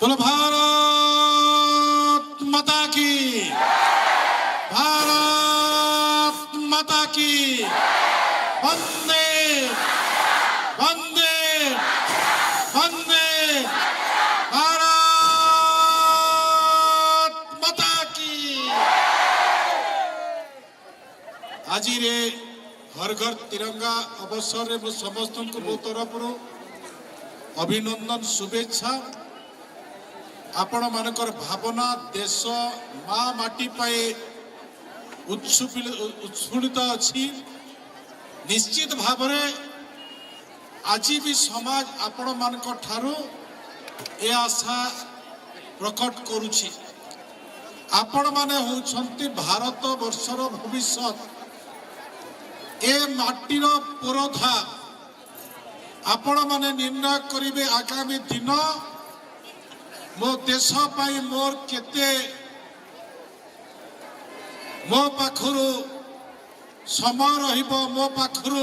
बोलो भारत माता की, भारत माता की। वंदे वंदे वंदे भारत माता की। आज रे हर घर तिरंगा अवसर में समस्त को मो तरफ अभिनंदन शुभेच्छा। आपण मानकर भावना देश माँ माटी पाए उत्फुल्लित अच्छी। निश्चित भाव आज भी समाज आपण मानक ठारू ए आशा प्रकट करुछि। आपण माने होउछंती भारत वर्षर भविष्य। ए माटीर पुरोधा आपण माने निर्णय करिवे आगामी दिन मो देश पाई मोर केते मो पाखरु समय रहिबो, मो पाखरु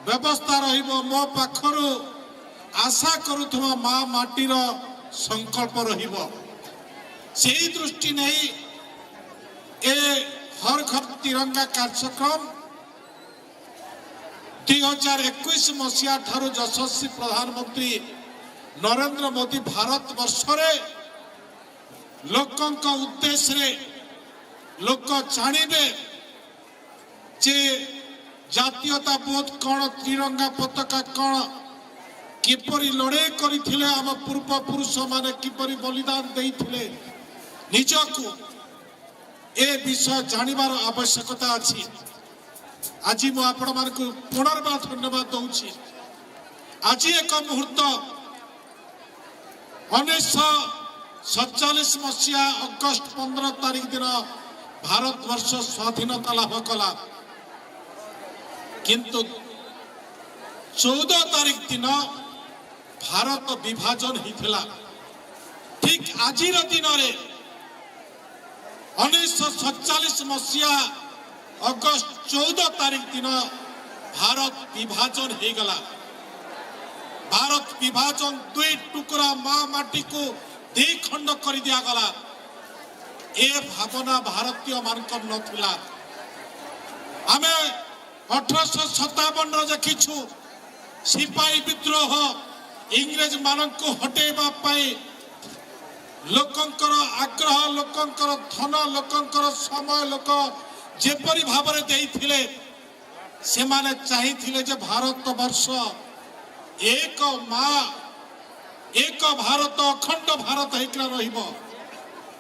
व्यवस्था रहिबो, मो पाखरु आशा करुथुवा माँ माटीर संकल्प रहिबो। सेही दृष्टि नहीं ए हर घर तिरंगा कार्यक्रम 2021 मसीहा ठारू यशस्वी प्रधानमंत्री नरेंद्र मोदी भारत वर्षरे लोकंक उद्देश्य रे लोक जानिबे जे जातीयता बोध कौन, तिरंगा पताका कौन, किपरि लड़ाई करिथिले आम पूर्व पुरुष माने किपरि बलिदान देइथिले निजकु ए विषय जानिबार आवश्यकता अछि। आज मु आपण मानकु पुनर्बार धन्यवाद दउछि। आज एक मुहूर्त 1947 मसीहा अगस्त 15 तारीख दिन भारत वर्ष स्वाधीनता लाभ कला, किंतु 14 तारीख दिन भारत विभाजन होता। ठीक आज दिन में 1947 मसीहा अगस्त 14 तारीख दिन भारत विभाजन हो गला। भारत विभाजन दुई टुकड़ा माँ माटी को दी खंड कर दिया गला। ए भावना भारतीय मानक नथिला। आमे 1857 देखिछु सिपाही विद्रोह इंग्रेज मानक को हटेबा पाई लोकंकर आग्रह, लोकंकर धन, लोकंकर समय लोक जेपरी भावरे देइथिले से माने चाहिथिले जे भारत वर्ष एक माँ एक भारत अखंड भारत होकर रहिबो,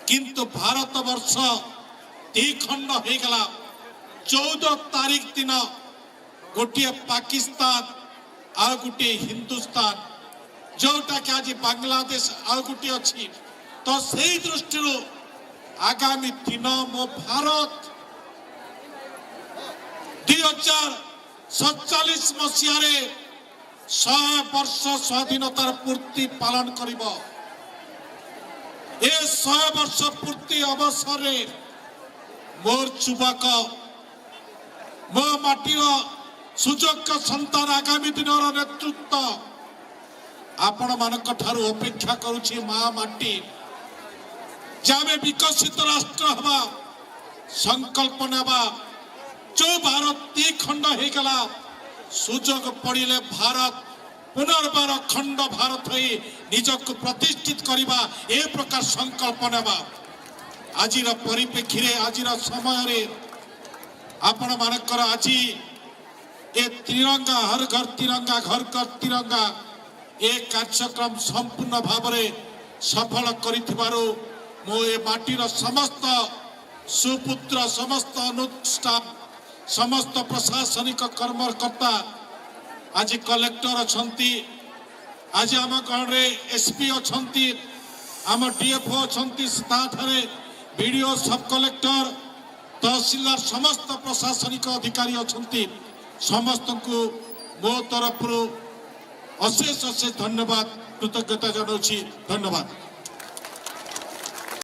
किंतु भारत वर्ष द्विखंड हो गला। 14 तारीख दिन गोटे पाकिस्तान आ गोटे हिंदुस्तान, जोटा कि आज बांग्लादेश आ गोटे अच्छी। तो सही दृष्टि आगामी दिन मो भारत 2047 मसीह 100 वर्ष स्वाधीनतार पूर्ति पालन करिब। ए 100 वर्ष पूर्ति अवसर मोर युवक मो माटीर सुजोग्य संतान आगामी दिन नेतृत्व आपण मानक ठारू अपेक्षा करुछि। माँ माटी जामे विकसित राष्ट्र हवा संकल्प नेबा। जो भारत द्विखंड हो गला, सुजोग पड़िले भारत पुनर्बार खंड भारत हो निजक प्रतिष्ठित करवा ए प्रकार संकल्प नेबा। आज परिप्रेक्षी आज समय आपण मानकर आज ए तिरंगा हर घर तिरंगा घर घर तिरंगा ए कार्यक्रम संपूर्ण भाव सफल करिथिबारु मो ए माटीर समस्त सुपुत्र, समस्त अनुष्ठान, समस्त प्रशासनिक कर्मकर्ता, आज कलेक्टर अच्छी, आज आम गाँव एसपी अच्छा, आम डीएफओ अच्छा, बीडीओ सब कलेक्टर तहसीलदार समस्त प्रशासनिक अधिकारी अच्छा, समस्त को मो तरफ अशेष अशेष धन्यवाद कृतज्ञता जनाऊँ। धन्यवाद।